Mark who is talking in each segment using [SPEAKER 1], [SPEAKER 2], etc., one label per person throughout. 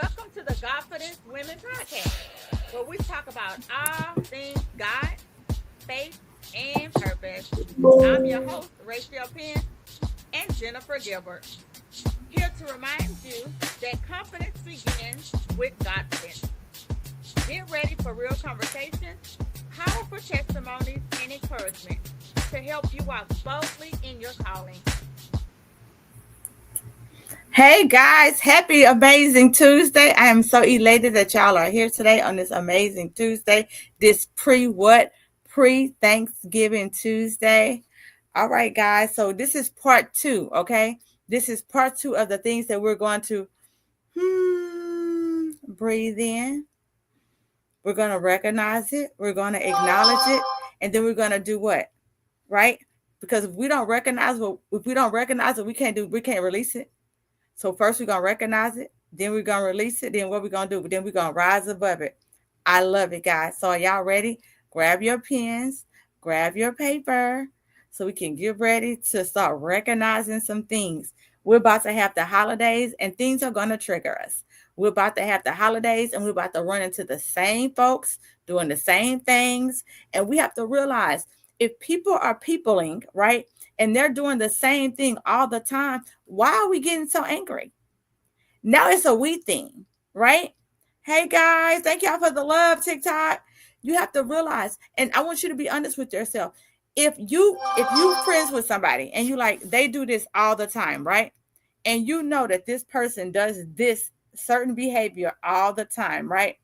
[SPEAKER 1] Welcome to the Godfidence Women Podcast, where we talk about all things God, faith, and purpose. I'm your host, Rachel Penn and Jennifer Gilbert, here to remind you that confidence begins with confidence. Get ready for real conversations, powerful testimonies, and encouragement to help you walk boldly in your calling.
[SPEAKER 2] Hey guys, happy amazing Tuesday. I am so elated that y'all are here today on this amazing Tuesday. This pre-Thanksgiving Tuesday. All right, guys. So this is part two, okay? This is part two of the things that we're going to breathe in. We're going to recognize it. We're going to acknowledge it. And then we're going to do what? Right? Because if we don't recognize it, we can't release it. So first we're going to recognize it, then we're going to release it, then what we're going to do? Then we're going to rise above it. I love it, guys. So are y'all ready? Grab your pens, grab your paper, so we can get ready to start recognizing some things. We're about to have the holidays, and things are going to trigger us. We're about to have the holidays, and we're about to run into the same folks doing the same things. And we have to realize if people are peopling, right, and they're doing the same thing all the time, why are we getting so angry? Now it's a we thing, right? Hey guys, thank y'all for the love, TikTok. You have to realize, and I want you to be honest with yourself. If you friends with somebody and you like they do this all the time, right? And you know that this person does this certain behavior all the time, right?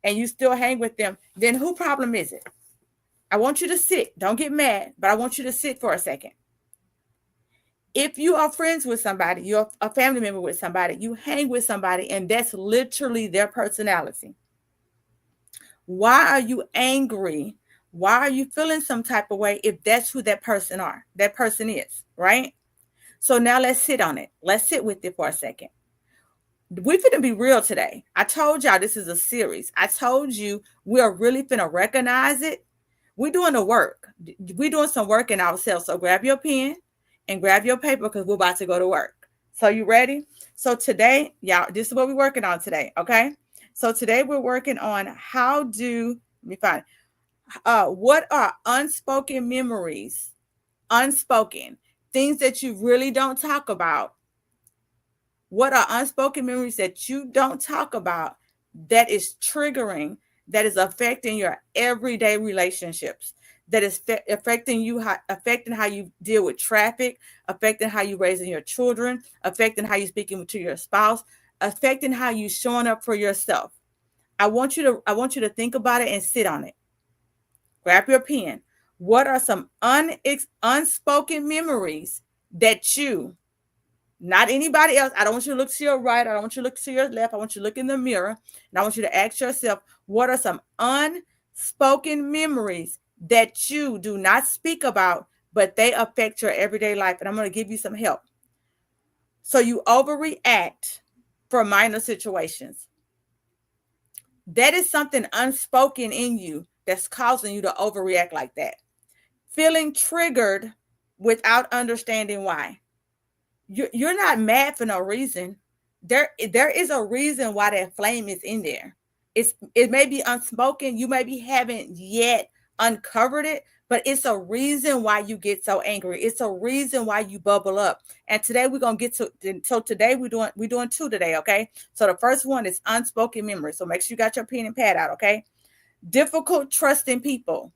[SPEAKER 2] And you still hang with them, then who problem is it? I want you to sit. Don't get mad, but I want you to sit for a second. If you are friends with somebody, you're a family member with somebody, you hang with somebody, and that's literally their personality. Why are you angry? Why are you feeling some type of way if that's who that person is, right? So now let's sit on it. Let's sit with it for a second. We're finna be real today. I told y'all this is a series. I told you we're really finna recognize it. We're doing the work. We're doing some work in ourselves. So grab your pen and grab your paper because we're about to go to work. So you ready? So today, y'all, this is what we're working on today, okay? So today we're working on let me find what are unspoken memories, unspoken, things that you really don't talk about. What are unspoken memories that you don't talk about that is triggering, that is affecting your everyday relationships, that is affecting how you deal with traffic, affecting how you raising your children, affecting how you speaking to your spouse, affecting how you showing up for yourself. I want you to think about it and sit on it. Grab your pen. What are some unspoken memories that you, not anybody else. I don't want you to look to your right. I don't want you to look to your left. I want you to look in the mirror. And I want you to ask yourself, what are some unspoken memories that you do not speak about, but they affect your everyday life? And I'm going to give you some help. So you overreact for minor situations. That is something unspoken in you that's causing you to overreact like that. Feeling triggered without understanding why. You're not mad for no reason. There is a reason why that flame is in there. It may be unspoken. You maybe haven't yet uncovered it, but it's a reason why you get so angry. It's a reason why you bubble up. And today we're gonna get to. So today we're doing two today. Okay. So the first one is unspoken memory. So make sure you got your pen and pad out. Okay. Difficult trusting people.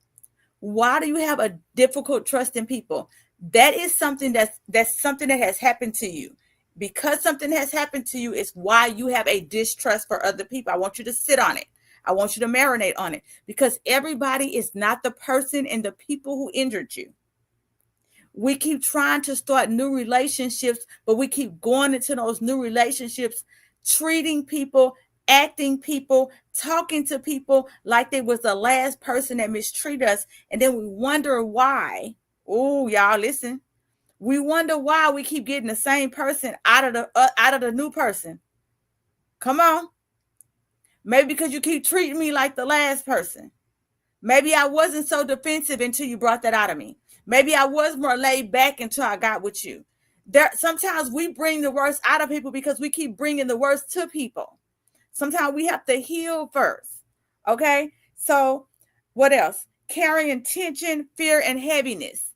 [SPEAKER 2] Why do you have a difficult trust in people? That is something that's something that has happened to you. Because something has happened to you is why you have a distrust for other people. I want you to sit on it. I want you to marinate on it because everybody is not the person and the people who injured you. We keep trying to start new relationships, but we keep going into those new relationships, treating people, acting people, talking to people like they was the last person that mistreated us. And then we wonder why. Oh, y'all listen. We wonder why we keep getting the same person out of the new person. Come on. Maybe because you keep treating me like the last person. Maybe I wasn't so defensive until you brought that out of me. Maybe I was more laid back until I got with you. Sometimes we bring the worst out of people because we keep bringing the worst to people. Sometimes we have to heal first. Okay? So, what else? Carrying tension, fear, and heaviness.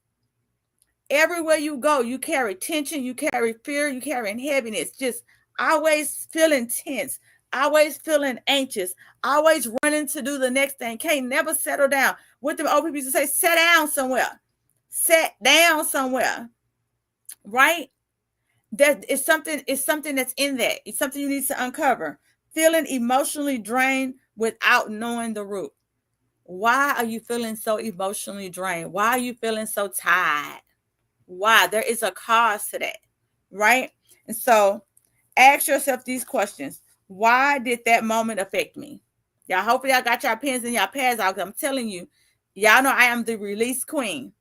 [SPEAKER 2] Everywhere you go, you carry tension, you carry fear, you carry heaviness. Just always feeling tense, always feeling anxious, always running to do the next thing. Can't never settle down. What the old people used to say, sit down somewhere. Sit down somewhere. Right? That is something, it's something that's in that. It's something you need to uncover. Feeling emotionally drained without knowing the root. Why are you feeling so emotionally drained? Why are you feeling so tired? Why? There is a cause to that, right? And so ask yourself these questions. Why did that moment affect me? Y'all, hopefully y'all got your pens and your pads out. I'm telling you, y'all know I am the release queen.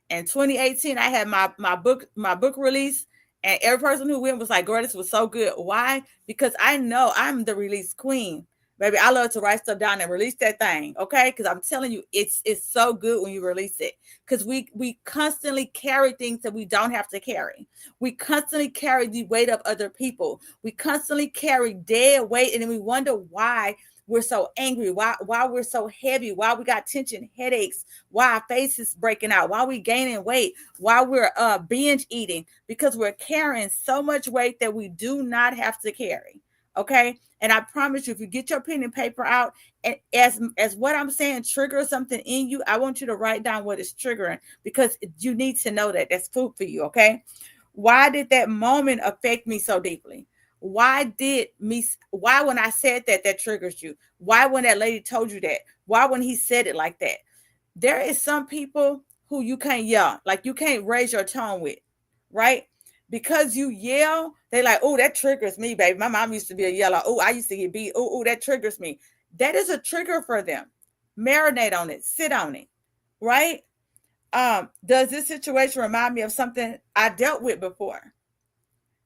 [SPEAKER 2] In 2018, I had my book release, and every person who went was like, girl, this was so good. Why? Because I know I'm the release queen. Baby, I love to write stuff down and release that thing, okay? Because I'm telling you, it's so good when you release it. Because we constantly carry things that we don't have to carry. We constantly carry the weight of other people. We constantly carry dead weight, and then we wonder why we're so angry, why we're so heavy, why we got tension, headaches, why our face is breaking out, why we gaining weight, why we're binge eating, because we're carrying so much weight that we do not have to carry. Okay. And I promise you, if you get your pen and paper out, and as what I'm saying triggers something in you, I want you to write down what is triggering, because you need to know that that's food for you. Okay. Why did that moment affect me so deeply? Why when I said that triggers you? Why when that lady told you that? Why when he said it like that? There is some people who you can't yell, like you can't raise your tone with, right? Because you yell, they like, oh, that triggers me, baby. My mom used to be a yeller. Oh, I used to get beat. Oh, that triggers me. That is a trigger for them. Marinate on it, sit on it, right? Does this situation remind me of something I dealt with before?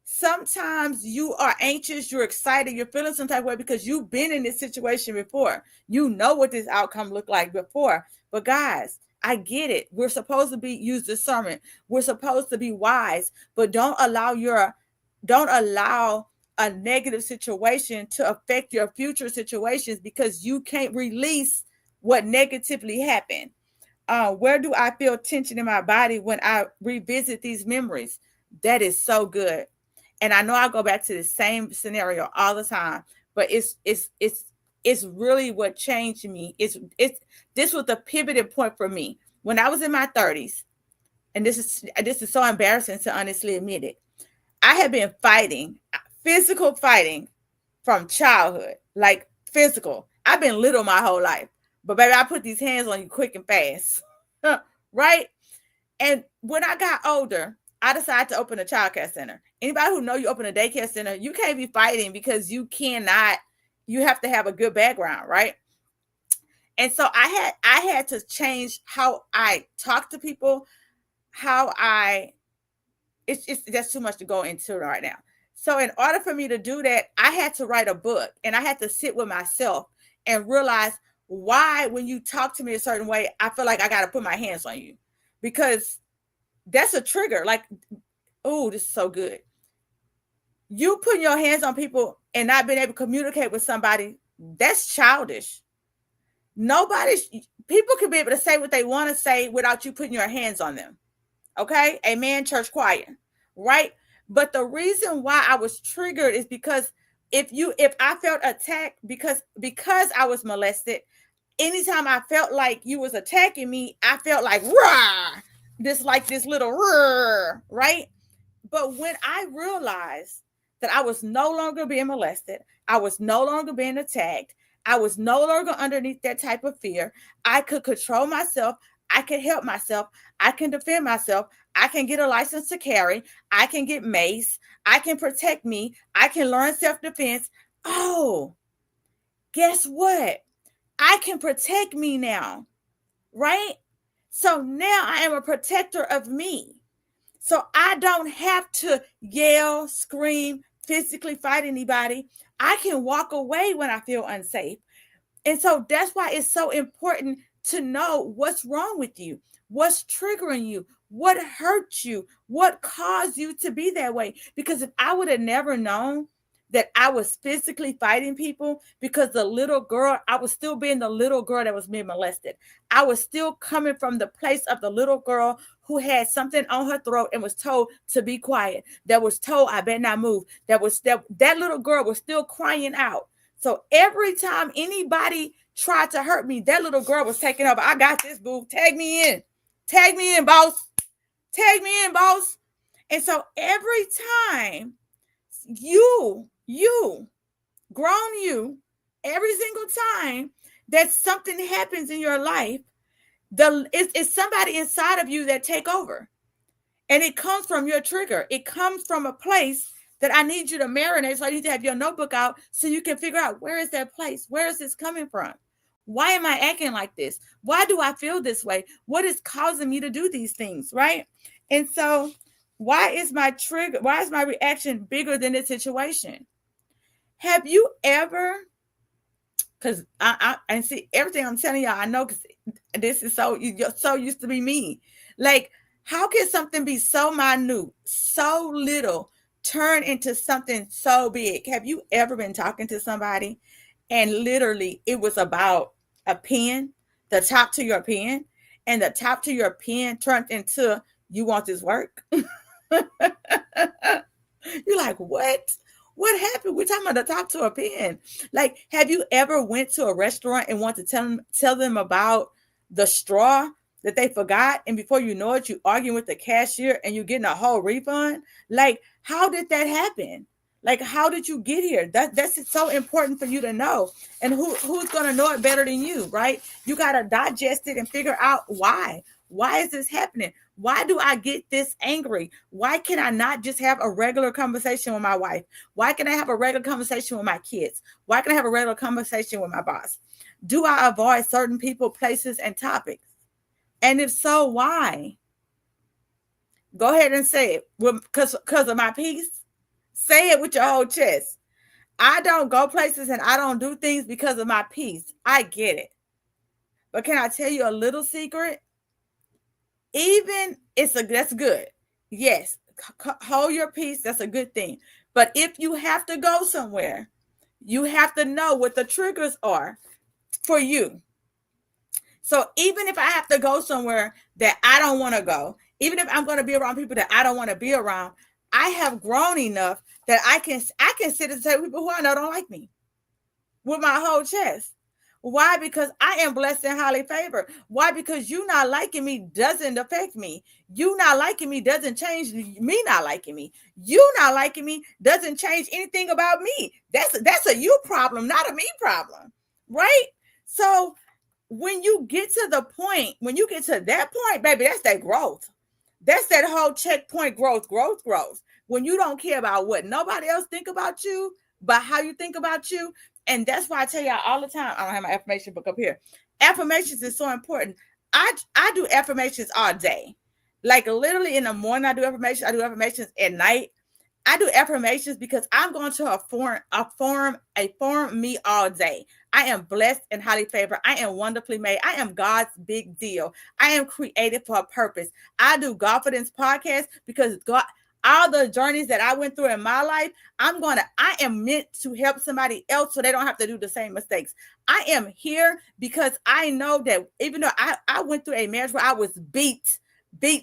[SPEAKER 2] Sometimes you are anxious, you're excited, you're feeling some type of way because you've been in this situation before. You know what this outcome looked like before. But guys, I get it. We're supposed to be use discernment. We're supposed to be wise, but don't allow a negative situation to affect your future situations, because you can't release what negatively happened. Where do I feel tension in my body when I revisit these memories? That is so good. And I know I go back to the same scenario all the time, but it's really what changed me. It's this was the pivoting point for me when I was in my 30s, and this is so embarrassing to honestly admit it. I had been fighting, physical fighting, from childhood, like physical. I've been little my whole life, but baby, I put these hands on you quick and fast, right? And when I got older, I decided to open a childcare center. Anybody who know you open a daycare center, you can't be fighting, because you cannot. You have to have a good background, right? And so I had to change how I talk to people, how I it's that's too much to go into right now. So in order for me to do that, I had to write a book, and I had to sit with myself and realize why when you talk to me a certain way, I feel like I got to put my hands on you, because that's a trigger. Like, oh, this is so good. You putting your hands on people and not being able to communicate with somebody, that's childish. Nobody, people can be able to say what they want to say without you putting your hands on them. Okay? Amen, church choir. Right? But the reason why I was triggered is because if I felt attacked because I was molested, anytime I felt like you was attacking me, I felt like rah, this little rah, right? But when I realized that I was no longer being molested, I was no longer being attacked, I was no longer underneath that type of fear, I could control myself, I can help myself, I can defend myself, I can get a license to carry, I can get mace, I can protect me, I can learn self defense. Oh, guess what? I can protect me now, right? So now I am a protector of me. So I don't have to yell, scream, physically fight anybody. I can walk away when I feel unsafe. And so that's why it's so important to know what's wrong with you, what's triggering you, what hurt you, what caused you to be that way. Because if I would have never known that I was physically fighting people because the little girl, I was still being the little girl that was being molested. I was still coming from the place of the little girl who had something on her throat and was told to be quiet. That was told I better not move. That little girl was still crying out. So every time anybody tried to hurt me, that little girl was taking over. I got this, boo. Tag me in. Tag me in, boss. Tag me in, boss. And so every time you, grown you, every single time that something happens in your life, it's somebody inside of you that take over. And it comes from your trigger. It comes from a place that I need you to marinate. So I need to have your notebook out so you can figure out, where is that place? Where is this coming from? Why am I acting like this? Why do I feel this way? What is causing me to do these things, right? And so why is my trigger, why is my reaction bigger than the situation? Have you ever, because I see everything I'm telling y'all, I know, because this is you're so used to be me. Like, how can something be so minute, so little, turn into something so big? Have you ever been talking to somebody and literally it was about a pen, the top to your pen, and the top to your pen turned into, you want this work? You're like, what? What happened? We're talking about the top to a pen. Like, have you ever went to a restaurant and want to tell them about the straw that they forgot, and before you know it, you arguing with the cashier and you're getting a whole refund? Like, how did that happen? Like, how did you get here? That's so important for you to know. And who's gonna know it better than you, right? You gotta digest it and figure out why. Why is this happening? Why do I get this angry? Why can I not just have a regular conversation with my wife? Why can I have a regular conversation with my kids? Why can I have a regular conversation with my boss? Do I avoid certain people, places, and topics? And if so, why? Go ahead and say it. Because of my peace. Say it with your whole chest. I don't go places and I don't do things because of my peace. I get it. But can I tell you a little secret? Even that's good. Yes, hold your peace. That's a good thing. But if you have to go somewhere, you have to know what the triggers are for you. So even if I have to go somewhere that I don't want to go, even if I'm going to be around people that I don't want to be around, I have grown enough that I can sit and say people who I know don't like me with my whole chest. Why? Because I am blessed and highly favored. Why? Because you not liking me doesn't affect me. You not liking me doesn't change me not liking me. You not liking me doesn't change anything about me. That's a you problem, not a me problem. Right? So when you get to the point, when you get to that point, baby, that's that growth. That's that whole checkpoint growth. When you don't care about what nobody else think about you, but how you think about you. And that's why I tell y'all all the time, I don't have my affirmation book up here. Affirmations is so important. I do affirmations all day. Like literally in the morning, I do affirmations. I do affirmations at night. I do affirmations because I'm going to affirm me all day. I am blessed and highly favored. I am wonderfully made. I am God's big deal. I am created for a purpose. I do Godfidence podcast because God, all the journeys that I went through in my life, I am meant to help somebody else so they don't have to do the same mistakes. I am here because I know that even though I went through a marriage where I was beat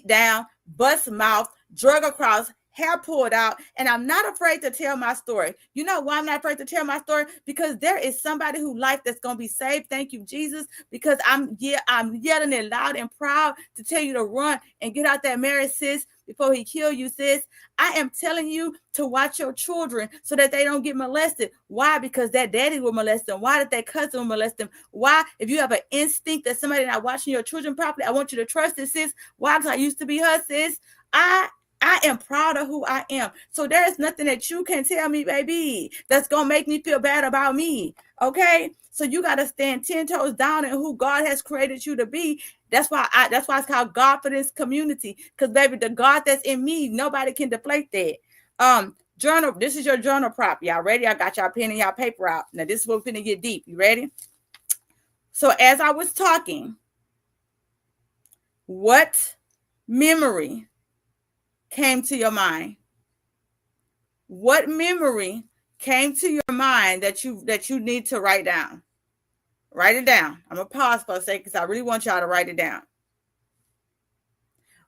[SPEAKER 2] down, bust mouth, drug across, hair pulled out, and I'm not afraid to tell my story. You know why I'm not afraid to tell my story? Because there is somebody whose life that's going to be saved. Thank you, Jesus. Because I'm yelling it loud and proud to tell you to run and get out that marriage, sis, before he kill you, sis. I am telling you to watch your children so that they don't get molested. Why? Because that daddy will molest them. Why did that cousin will molest them? Why? If you have an instinct that somebody not watching your children properly, I want you to trust it, sis. Why? Because I used to be her, sis. I am proud of who I am. So there is nothing that you can tell me, baby, that's going to make me feel bad about me. Okay? So you got to stand 10 toes down in who God has created you to be. That's why it's called Godfidence community. Because baby, the God that's in me, nobody can deflate that. Journal. This is your journal prop. Y'all ready? I got y'all pen and y'all paper out. Now this is what's going to get deep. You ready? So as I was talking, what memory came to your mind? What memory came to your mind that you need to write down. Write it down. I'm gonna pause for a second because I really want y'all to write it down.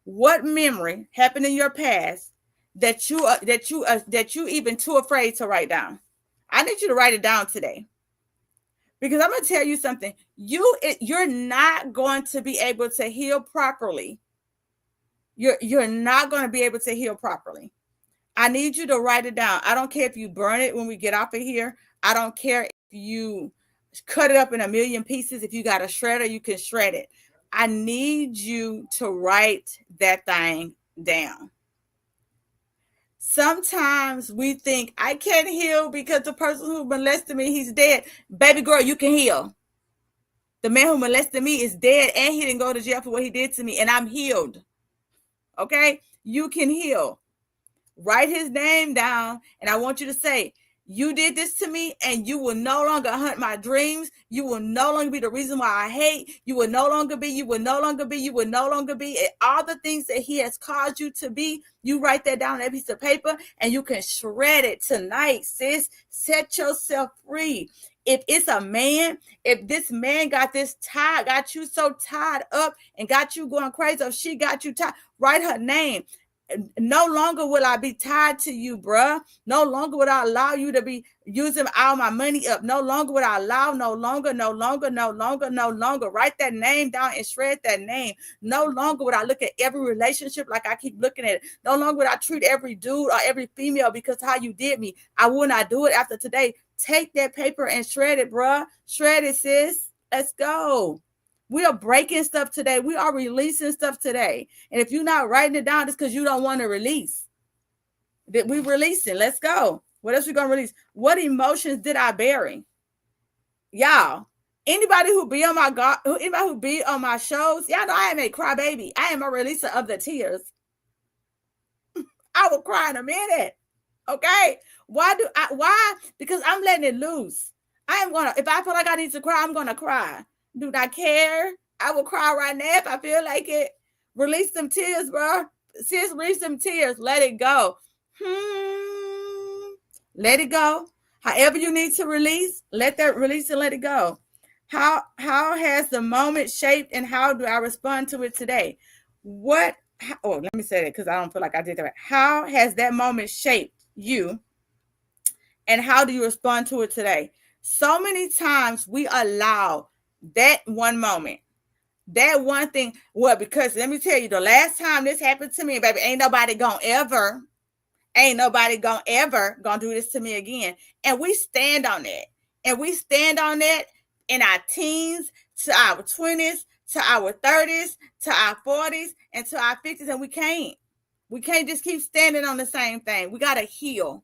[SPEAKER 2] What memory happened in your past that you even too afraid to write down? I need you to write it down today. Because I'm going to tell you something. You're not going to be able to heal properly. You're not going to be able to heal properly. I need you to write it down. I don't care if you burn it when we get off of here. I don't care if you cut it up in a million pieces. If you got a shredder, you can shred it. I need you to write that thing down. Sometimes we think I can't heal because the person who molested me, he's dead. Baby girl, you can heal. The man who molested me is dead and he didn't go to jail for what he did to me, and I'm healed. Okay? You can heal. Write his name down, and I want you to say, you did this to me, and you will no longer hunt my dreams. You will no longer be the reason why I hate. You will no longer be all the things that he has caused you to be. You write that down on a piece of paper, and you can shred it tonight, sis. Set yourself free. If it's a man, if this man got you so tied up and got you going crazy, or she got you tied, write her name. No longer will I be tied to you, bruh. No longer would I allow you to be using all my money up. No longer would I allow, no longer. Write that name down and shred that name. No longer would I look at every relationship like I keep looking at it. No longer would I treat every dude or every female because how you did me. I will not do it after today. Take that paper and shred it, bruh. Shred it, sis. Let's go. We are breaking stuff today. We are releasing stuff today. And if you're not writing it down, it's because you don't want to release. That we releasing. Let's go. What else we going to release? What emotions did I bury? Y'all, anybody who be on my shows, y'all know I am a crybaby. I am a releaser of the tears. I will cry in a minute. Okay? Why? Because I'm letting it loose. If I feel like I need to cry, I'm going to cry. Do not care. I will cry right now if I feel like it. Release some tears, bro. Sis, release some tears. Let it go. Let it go. However you need to release, let that release and let it go. How has the moment shaped and how do I respond to it today? Let me say that because I don't feel like I did that right. How has that moment shaped you and how do you respond to it today? So many times we allow that one moment, that one thing. Well, because let me tell you, the last time this happened to me, baby, ain't nobody gonna ever do this to me again. And we stand on that. And we stand on that in our teens, to our 20s, to our 30s, to our 40s, and to our 50s. And we can't just keep standing on the same thing. We gotta heal.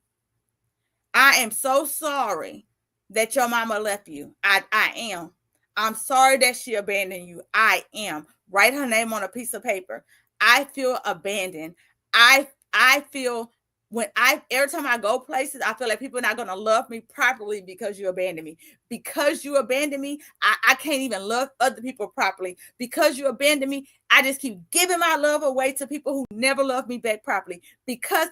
[SPEAKER 2] I am so sorry that your mama left you. I am. I'm sorry that she abandoned you. I am. Write her name on a piece of paper. I feel abandoned. I feel every time I go places, I feel like people are not going to love me properly because you abandoned me. Because you abandoned me, I can't even love other people properly. Because you abandoned me, I just keep giving my love away to people who never love me back properly. Because,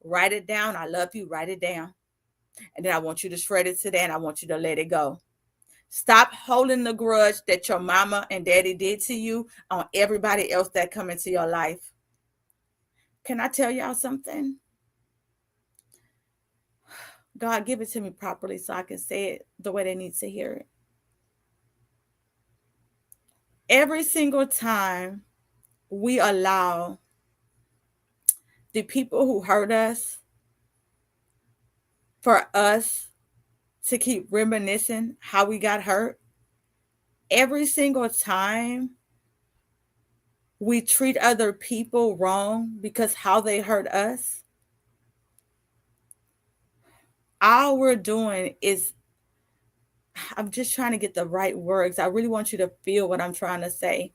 [SPEAKER 2] write it down. I love you. Write it down. And then I want you to shred it today and I want you to let it go. Stop holding the grudge that your mama and daddy did to you on everybody else that come into your life. Can I tell y'all something? God, give it to me properly so I can say it the way they need to hear it. Every single time we allow the people who hurt us for us to keep reminiscing how we got hurt, every single time we treat other people wrong because how they hurt us, all we're doing is, I'm just trying to get the right words. I really want you to feel what I'm trying to say.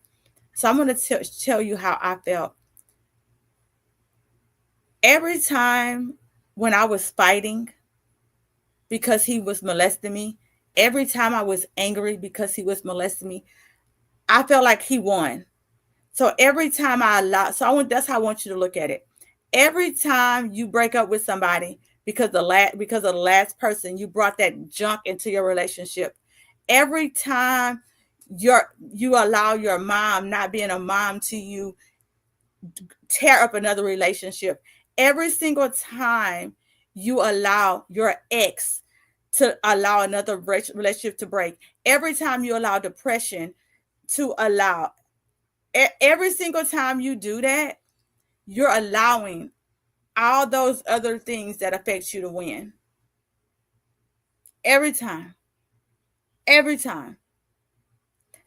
[SPEAKER 2] So I'm going to tell you how I felt. Every time when I was fighting because he was molesting me, every time I was angry because he was molesting me, I felt like he won. So every time that's how I want you to look at it. Every time you break up with somebody, because of the last person you brought that junk into your relationship. Every time you allow your mom not being a mom to you tear up another relationship. Every single time you allow your ex to allow another relationship to break. Every time you allow depression to allow, every single time you do that, you're allowing all those other things that affect you to win. Every time. Every time.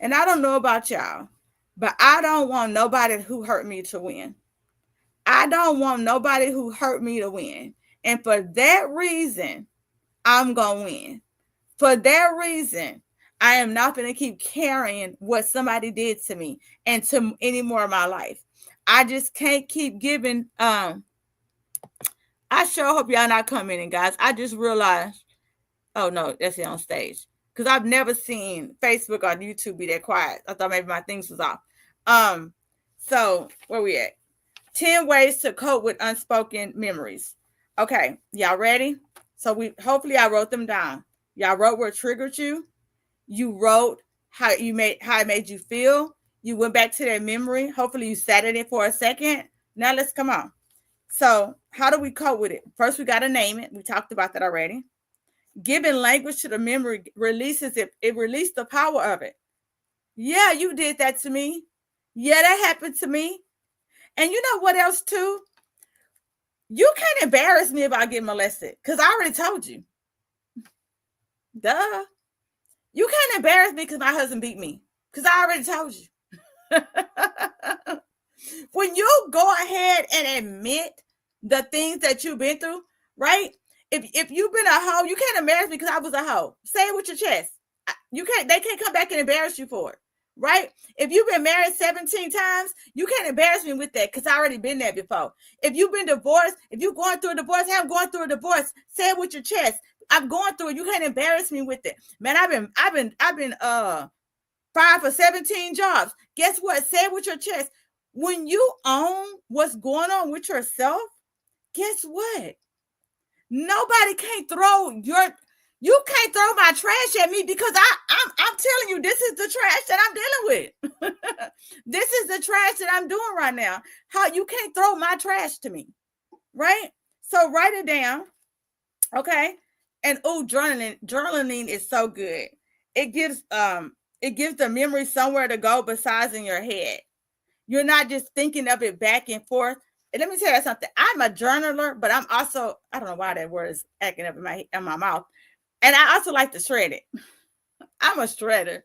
[SPEAKER 2] And I don't know about y'all, but I don't want nobody who hurt me to win. I don't want nobody who hurt me to win. And for that reason, I'm going to win. For that reason, I am not going to keep carrying what somebody did to me and to any more of my life. I just can't keep giving. I sure hope y'all not coming in, guys. I just realized, oh no, that's it on stage. Because I've never seen Facebook or YouTube be that quiet. I thought maybe my things was off. So where we at? 10 ways to cope with unspoken memories. Okay, y'all ready? So hopefully I wrote them down. Y'all wrote what triggered you. You wrote how it made you feel. You went back to that memory. Hopefully you sat in it for a second. Now let's come on. So how do we cope with it? First, we got to name it. We talked about that already. Giving language to the memory releases it. It released the power of it. Yeah, you did that to me. Yeah, that happened to me. And you know what else too? You can't embarrass me about getting molested because I already told you. Duh. You can't embarrass me because my husband beat me because I already told you. When you go ahead and admit the things that you've been through, right? If you've been a hoe, you can't embarrass me because I was a hoe. Say it with your chest. You can't. They can't come back and embarrass you for it, right? If you've been married 17 times, you can't embarrass me with that because I already been there before. If you've been divorced, if you're going through a divorce, hey, I'm going through a divorce. Say it with your chest. I'm going through it. You can't embarrass me with it, man. I've been fired for 17 jobs. Guess what? Say it with your chest. When you own what's going on with yourself, guess what? Nobody can't you can't throw my trash at me because I'm telling you, this is the trash that I'm dealing with. This is the trash that I'm doing right now. How you can't throw my trash to me, right? So write it down, okay? And journaling is so good. It gives the memory somewhere to go besides in your head. You're not just thinking of it back and forth. And let me tell you something. I'm a journaler, but I'm also, I don't know why that word is acting up in my mouth. And I also like to shred it. I'm a shredder.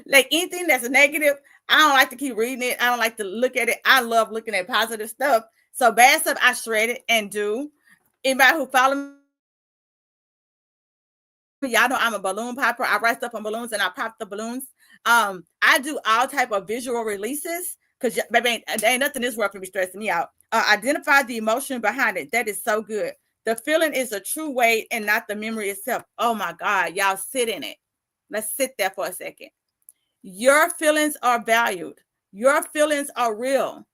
[SPEAKER 2] Like anything that's negative, I don't like to keep reading it. I don't like to look at it. I love looking at positive stuff. So bad stuff, I shred it and do. Anybody who follow me, y'all know I'm a balloon popper. I write stuff on balloons and I pop the balloons. I do all type of visual releases because baby, there ain't nothing this world can be stressing me out. Identify the emotion behind it. That is so good. The feeling is a true weight and not the memory itself. Oh my God, y'all sit in it. Let's sit there for a second. Your feelings are valued. Your feelings are real.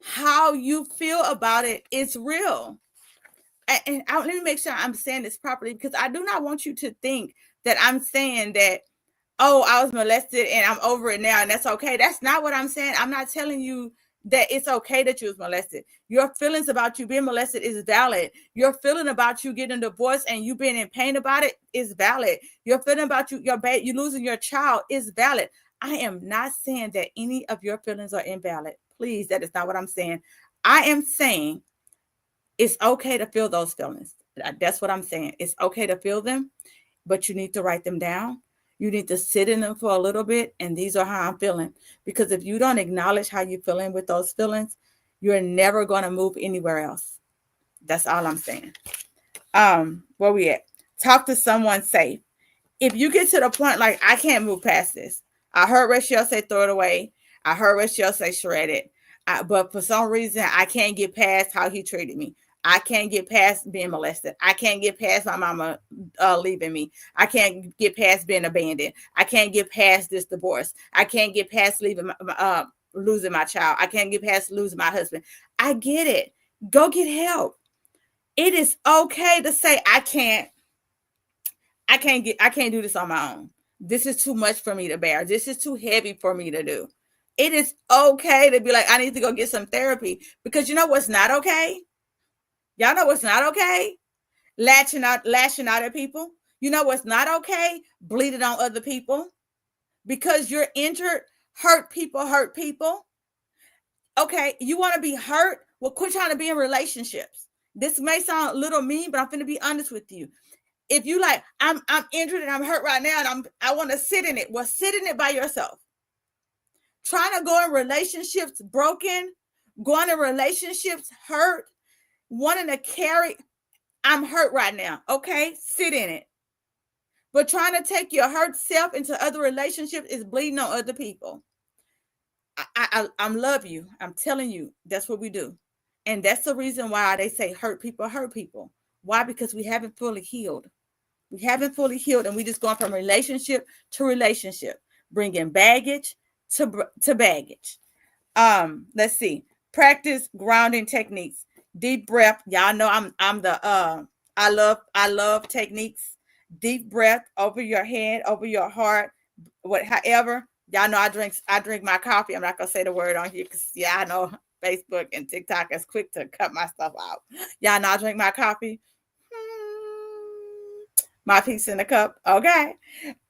[SPEAKER 2] How you feel about it is real. And let me make sure I'm saying this properly because I do not want you to think that I'm saying that, oh, I was molested and I'm over it now and that's okay. That's not what I'm saying. I'm not telling you that it's okay that you was molested. Your feelings about you being molested is valid. Your feeling about you getting divorced and you being in pain about it is valid. Your feeling about you losing your child is valid. I am not saying that any of your feelings are invalid. Please, that is not what I'm saying. I am saying it's okay to feel those feelings. That's what I'm saying. It's okay to feel them, but you need to write them down. You need to sit in them for a little bit. And these are how I'm feeling. Because if you don't acknowledge how you're feeling with those feelings, you're never going to move anywhere else. That's all I'm saying. Where we at? Talk to someone safe. If you get to the point like, I can't move past this. I heard Rachel say throw it away. I heard Rachel say shred it. But for some reason, I can't get past how he treated me. I can't get past being molested. I can't get past my mama leaving me. I can't get past being abandoned. I can't get past this divorce. I can't get past losing my child. I can't get past losing my husband. I get it. Go get help. It is okay to say, I can't do this on my own. This is too much for me to bear. This is too heavy for me to do. It is okay to be like, I need to go get some therapy, because you know what's not okay? Y'all know what's not okay? Lashing out at people. You know what's not okay? Bleeding on other people. Because you're injured, hurt people. Okay, you want to be hurt? Well, quit trying to be in relationships. This may sound a little mean, but I'm going to be honest with you. If you like, I'm injured and I'm hurt right now, and I want to sit in it. Well, sit in it by yourself. Trying to go in relationships broken, going in relationships hurt, wanting to carry, I'm hurt right now. Okay, sit in it. But trying to take your hurt self into other relationships is bleeding on other people. I'm love you. I'm telling you, that's what we do. And that's the reason why they say hurt people hurt people. Why? Because we haven't fully healed. We haven't fully healed, and we just going from relationship to relationship, bringing baggage to baggage. Let's see. Practice grounding techniques. Deep breath. Y'all know I'm the I love techniques. Deep breath over your head, over your heart. However, y'all know I drink my coffee. I'm not gonna say the word on here because yeah, I know Facebook and TikTok is quick to cut my stuff out. Y'all know I drink my coffee. My piece in the cup. Okay.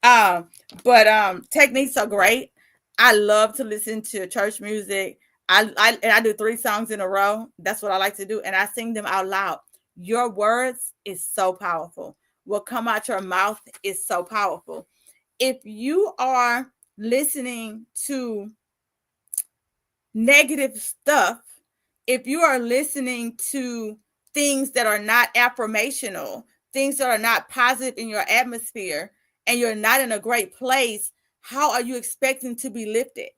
[SPEAKER 2] But techniques are great. I love to listen to church music. I do 3 songs in a row. That's what I like to do, and I sing them out loud. Your words is so powerful. What come out your mouth is so powerful. If you are listening to negative stuff, if you are listening to things that are not affirmational, things that are not positive in your atmosphere, and you're not in a great place, how are you expecting to be lifted?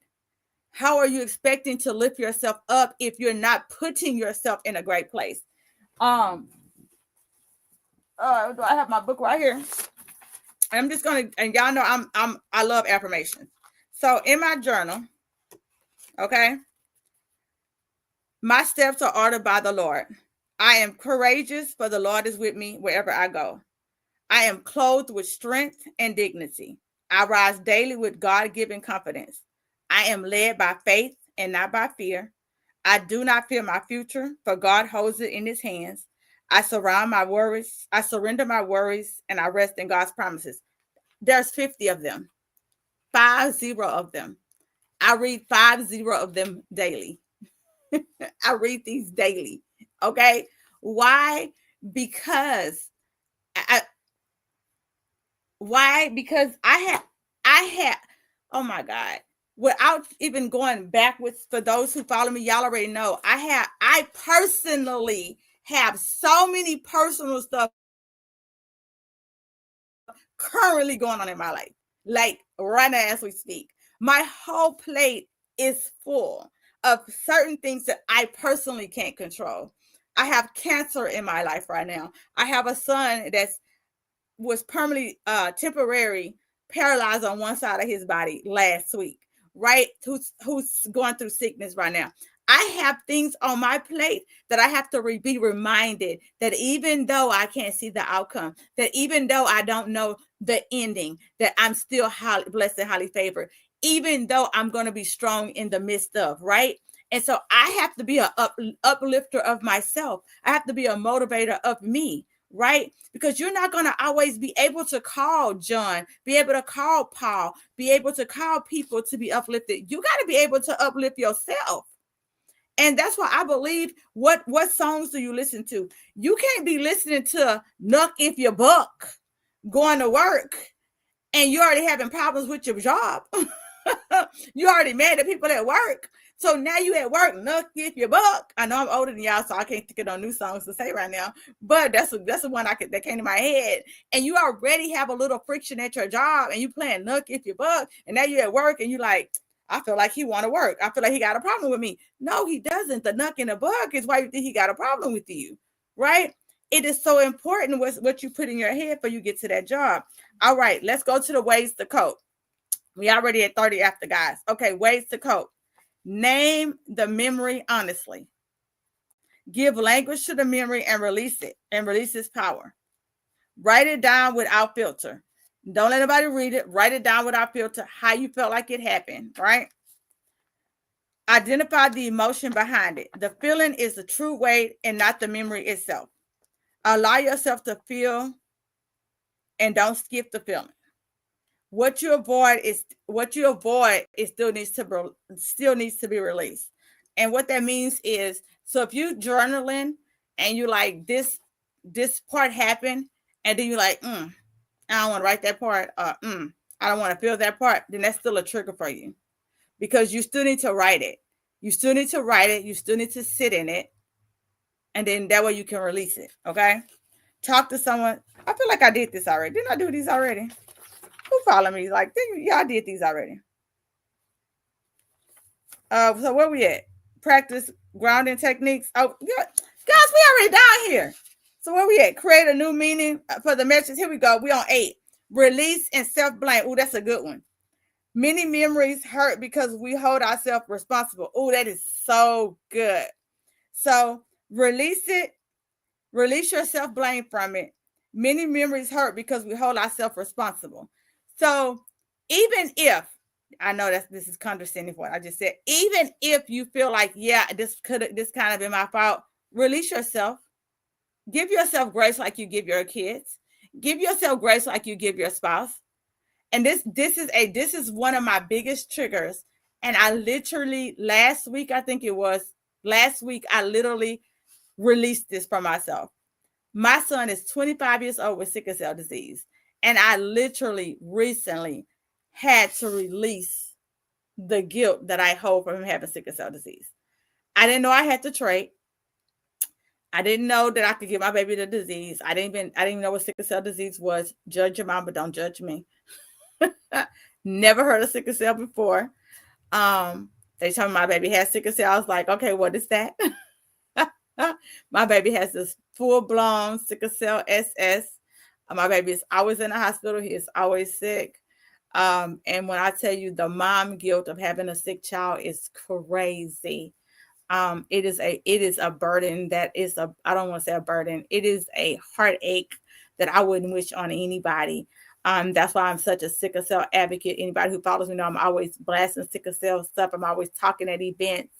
[SPEAKER 2] How are you expecting to lift yourself up if you're not putting yourself in a great place? Do I have my book right here? I'm just gonna, and y'all know I love affirmations. So in my journal, okay, my steps are ordered by the Lord. I am courageous, for the Lord is with me wherever I go. I am clothed with strength and dignity. I rise daily with God-given confidence. I am led by faith and not by fear. I do not fear my future, for God holds it in his hands. I surrender my worries, and I rest in God's promises. There's 50 of them. 50 of them. I read 50 of them daily. I read these daily. Okay. Why? Because I why? Because I had, oh my God. Without even going backwards, for those who follow me, y'all already know I personally have so many personal stuff currently going on in my life, like right now as we speak. My whole plate is full of certain things that I personally can't control. I have cancer in my life right now. I have a son that was permanently temporary paralyzed on one side of his body last week, right? Who's going through sickness right now. I have things on my plate that I have to be reminded that even though I can't see the outcome, that even though I don't know the ending, that I'm still highly blessed and highly favored, even though I'm going to be strong in the midst of, right? And so I have to be an uplifter of myself. I have to be a motivator of me, right? Because you're not going to always be able to call John, be able to call Paul, be able to call people to be uplifted. You got to be able to uplift yourself. And that's why I believe, what songs do you listen to? You can't be listening to Nuck If You Buck going to work and you're already having problems with your job. You already mad at people at work. So now you at work, Nuck If You Buck. I know I'm older than y'all, so I can't think of no new songs to say right now. But that's the one that came to my head. And you already have a little friction at your job, and you playing Nuck If You Buck, and now you at work, and you like, I feel like he want to work. I feel like he got a problem with me. No, he doesn't. The Nuck in the Buck is why you think he got a problem with you, right? It is so important what you put in your head for you get to that job. All right, let's go to the ways to cope. We already at 30 after, guys. Okay, ways to cope. Name the memory honestly. Give language to the memory and release it and release its power. Write it down without filter. Don't let anybody read it. Write it down without filter, how you felt like it happened, right? Identify the emotion behind it. The feeling is the true weight and not the memory itself. Allow yourself to feel and don't skip the feeling. What you avoid is still needs to be released. And what that means is, so if you journaling and you like this part happened, and then you like, I don't want to write that part, I don't want to feel that part, then that's still a trigger for you, because you still need to write it. You still need to write it. You still need to sit in it, and then that way you can release it. Okay. Talk to someone. I feel like I did this already. Didn't I do these already? Who follow me? Like, yeah, I did these already. So where we at? Practice grounding techniques. Oh, yeah. Guys, we already down here. So where we at? Create a new meaning for the message. Here we go. We on 8. Release and self-blame. Oh, that's a good one. Many memories hurt because we hold ourselves responsible. Oh, that is so good. So release it. Release your self-blame from it. Many memories hurt because we hold ourselves responsible. So even if, I know that this is condescending what I just said, even if you feel like, yeah, this kind of been my fault, release yourself. Give yourself grace like you give your kids. Give yourself grace like you give your spouse. And this is one of my biggest triggers. And I literally last week I literally released this from myself. My son is 25 years old with sickle cell disease. And I literally recently had to release the guilt that I hold from him having sickle cell disease. I didn't know I had the trait. I didn't know that I could give my baby the disease. I didn't even know what sickle cell disease was. Judge your mom, but don't judge me. Never heard of sickle cell before. They told me my baby has sickle cell. I was like, okay, what is that? My baby has this full-blown sickle cell SS. My baby is always in the hospital. He is always sick. And when I tell you the mom guilt of having a sick child is crazy. It is a burden I don't want to say a burden. It is a heartache that I wouldn't wish on anybody. That's why I'm such a sickle cell advocate. Anybody who follows me know I'm always blasting sickle cell stuff. I'm always talking at events.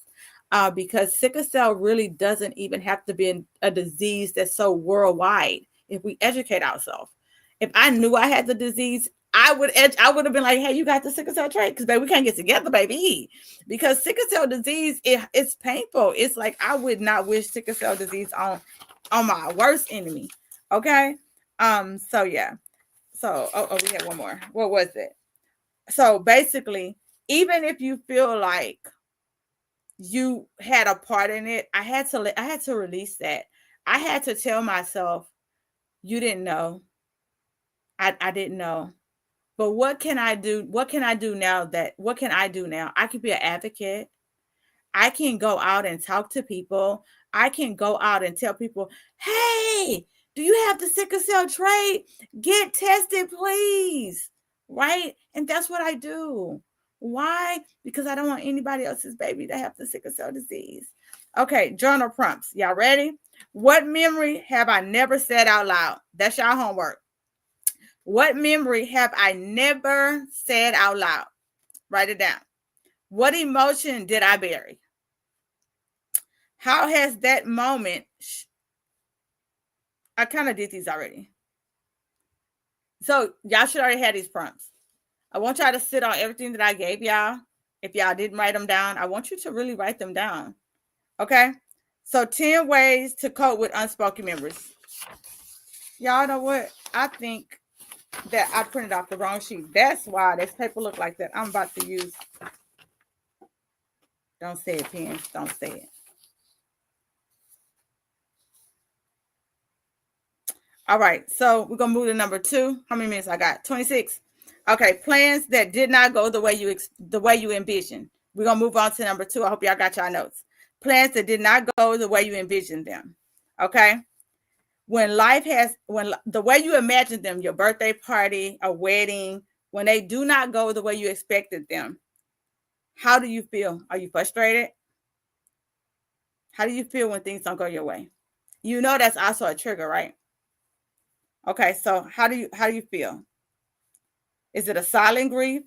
[SPEAKER 2] Because sickle cell really doesn't even have to be a disease that's so worldwide if we educate ourselves. If I knew I had the disease, I would have been like, hey, you got the sickle cell trait? Because, baby, we can't get together, baby. Because sickle cell disease, it's painful. It's like I would not wish sickle cell disease on my worst enemy. Okay? So, yeah. So, we had one more. What was it? So, basically, even if you feel like you had a part in it, I had to release that. I had to tell myself, you didn't know. I didn't know. But what can I do? What can I do now? I can be an advocate. I can go out and talk to people. I can go out and tell people, hey, do you have the sickle cell trait? Get tested, please. Right? And that's what I do. Why? Because I don't want anybody else's baby to have the sickle cell disease. Okay, journal prompts. Y'all ready? What memory have I never said out loud? That's y'all homework. What memory have I never said out loud? Write it down. What emotion did I bury? How has that moment... I kind of did these already. So y'all should already have these prompts. I want y'all to sit on everything that I gave y'all. If y'all didn't write them down, I want you to really write them down. Okay? So 10 ways to cope with unspoken memories. Y'all know what? I think that I printed off the wrong sheet. That's why this paper look like that. I'm about to use... Don't say it, pen. Don't say it. All right. So we're going to move to number 2. How many minutes I got? 26. Okay. Plans that did not go the way you envisioned. We're going to move on to number 2. I hope y'all got y'all notes. Plans that did not go the way you envisioned them. Okay. When the way you imagined them, your birthday party, a wedding, when they do not go the way you expected them, how do you feel? Are you frustrated? How do you feel when things don't go your way? You know that's also a trigger, right? Okay, so how do you feel? Is it a silent grief?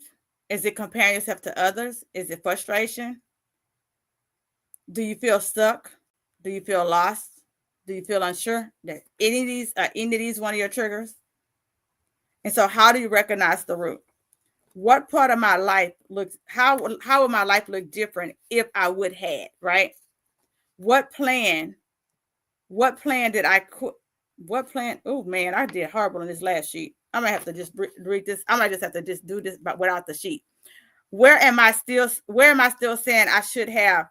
[SPEAKER 2] Is it comparing yourself to others? Is it frustration? Do you feel stuck? Do you feel lost? Do you feel unsure? That any of these one of your triggers? And so how do you recognize the root? What part of my life looks how would my life look different if I would had, right? What plan did I quit? What plan? Oh man, I did horrible in this last sheet. I might have to just read this. I might just have to just do this but without the sheet. Where am I still saying I should have?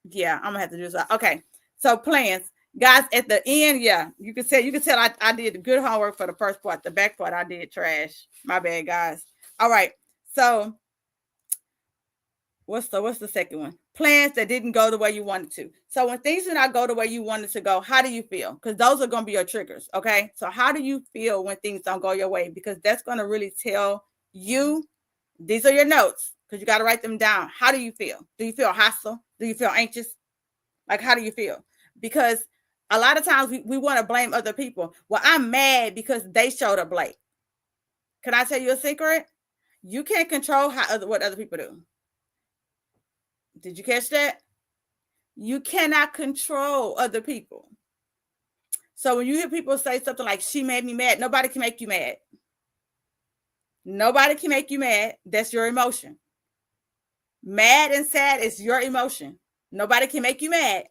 [SPEAKER 2] Yeah, I'm gonna have to do this. Okay. So plans. Guys, at the end, yeah, you can tell I did good homework for the first part. The back part I did trash. My bad, guys. All right. So what's the second one? Plans that didn't go the way you wanted to. So when things do not go the way you wanted to go, how do you feel? Because those are going to be your triggers. Okay. So how do you feel when things don't go your way? Because that's going to really tell you. These are your notes because you got to write them down. How do you feel? Do you feel hostile? Do you feel anxious? Like, how do you feel? Because a lot of times we want to blame other people. Well, I'm mad because they showed up late. Can I tell you a secret? You can't control what other people do. Did you catch that? You cannot control other people. So when you hear people say something like, she made me mad, nobody can make you mad. Nobody can make you mad. That's your emotion. Mad and sad is your emotion. Nobody can make you mad.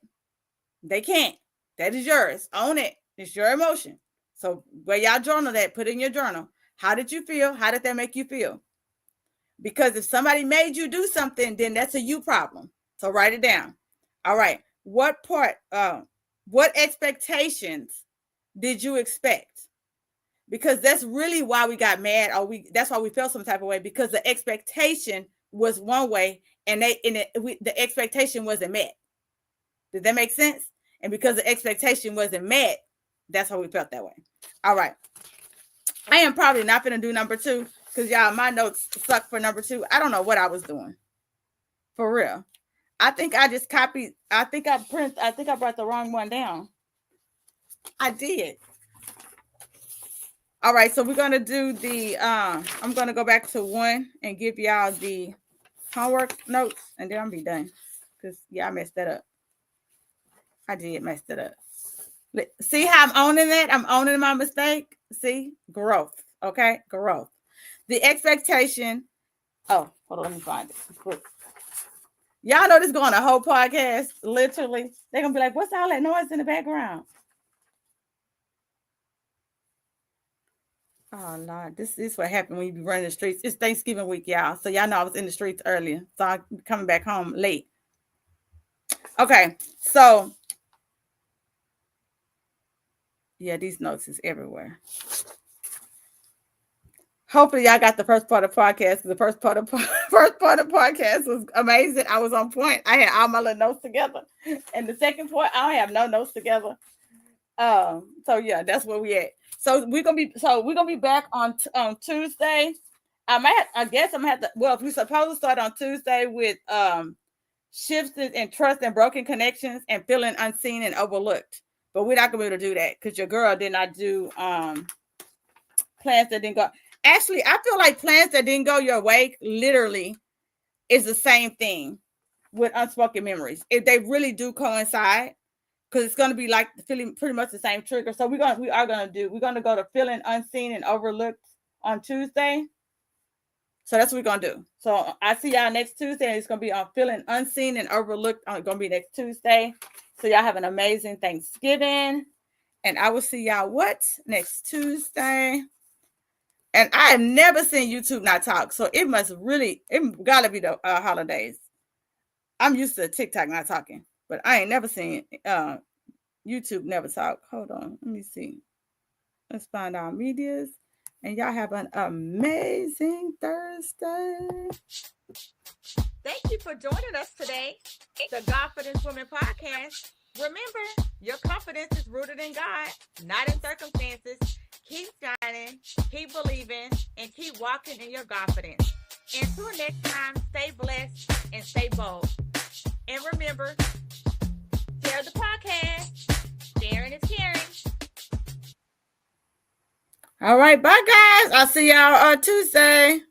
[SPEAKER 2] They can't. That is yours. Own it. It's your emotion. So where y'all journal that, put in your journal. How did you feel? How did that make you feel? Because if somebody made you do something, then that's a you problem. So write it down. All right. What expectations did you expect? Because that's really why we got mad, that's why we felt some type of way, because the expectation was one way and the expectation wasn't met. Did that make sense? And because the expectation wasn't met, that's how we felt that way. All right. I am probably not going to do number 2 because y'all, my notes suck for number 2. I don't know what I was doing. For real. I think I just copied. I think I brought the wrong one down. I did. All right. So we're going to do I'm going to go back to 1 and give y'all the homework notes and then I'll be done because y'all messed that up. I did mess it up. See how I'm owning that? I'm owning my mistake. See? Growth. Okay? Growth. The expectation. Oh, hold on. Let me find it. Y'all know this going a whole podcast. Literally. They're going to be like, what's all that noise in the background? Oh, Lord. This is what happened when you be running the streets. It's Thanksgiving week, y'all. So y'all know I was in the streets earlier. So I'm coming back home late. Okay. So yeah, these notes is everywhere. Hopefully y'all got the first part of the podcast. The first part of the podcast was amazing. I was on point. I had all my little notes together. And the second part, I don't have no notes together. So yeah, that's where we at. So we're gonna be back on Tuesday. I guess I'm gonna have to. Well, if we're supposed to start on Tuesday with shifts in trust and broken connections and feeling unseen and overlooked. But we're not gonna be able to do that because your girl did not do plans that didn't go. Actually, I feel like plans that didn't go your way literally is the same thing with unspoken memories. If they really do coincide, because it's gonna be like feeling pretty much the same trigger. So we're gonna go to feeling unseen and overlooked on Tuesday. So that's what we're gonna do. So I see y'all next Tuesday. It's gonna be on feeling unseen and overlooked. It's gonna be next Tuesday. So y'all have an amazing Thanksgiving. And I will see y'all next Tuesday. And I have never seen YouTube not talk. So it gotta be the holidays. I'm used to TikTok not talking, but I ain't never seen YouTube never talk. Hold on. Let me see. Let's find our medias. And y'all have an amazing Thursday.
[SPEAKER 1] Thank you for joining us today. The Confidence Women Podcast. Remember, your confidence is rooted in God, not in circumstances. Keep shining, keep believing, and keep walking in your confidence. Until next time, stay blessed and stay bold. And remember to share the podcast. Sharing is caring.
[SPEAKER 2] All right, bye guys. I'll see y'all Tuesday.